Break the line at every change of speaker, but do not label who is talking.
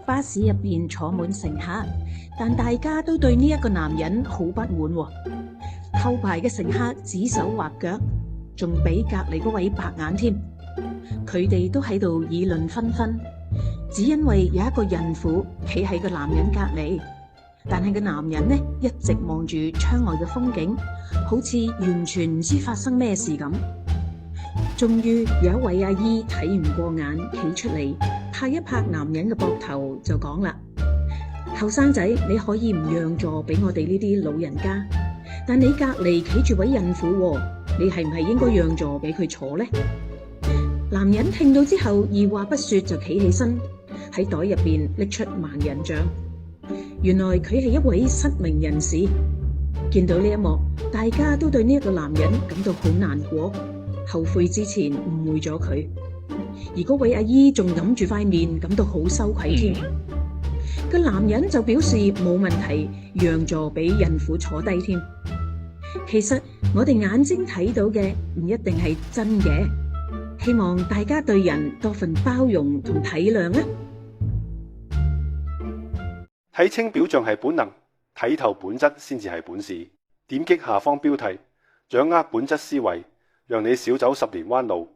巴士入邊坐滿乘客，但大家都對呢一個男人好不滿喎。後排嘅乘客指手畫腳，仲俾隔籬嗰位白眼添。佢哋都喺度議論紛紛，只因為有一個孕婦企喺個男人隔籬，但係個男人呢一直望住窗外嘅風景，好似完全唔知發生咩事咁。終於有一位阿姨睇唔過眼，企出嚟拍一拍男人嘅膊頭就講啦：後生仔，你可以唔讓座俾我哋呢啲老人家，但你隔籬企住位孕婦喎，你係唔係應該讓座俾佢坐呢？男人聽到之後二話不說就企起身，喺袋入邊拎出盲人杖。原來佢係一位失明人士。見到呢一幕，大家都對呢一個男人感到好難過，後悔之前誤會咗佢。而嗰位阿姨仲揞住塊面，感到好羞愧添。個男人就表示冇問題，讓座俾孕婦坐低添。其實我哋眼睛睇到嘅唔一定係真嘅。希望大家對人多份包容同體諒啊！
睇清表象係本能，睇透本質先至係本事。點擊下方標題，掌握本質思維，讓你少走10年彎路。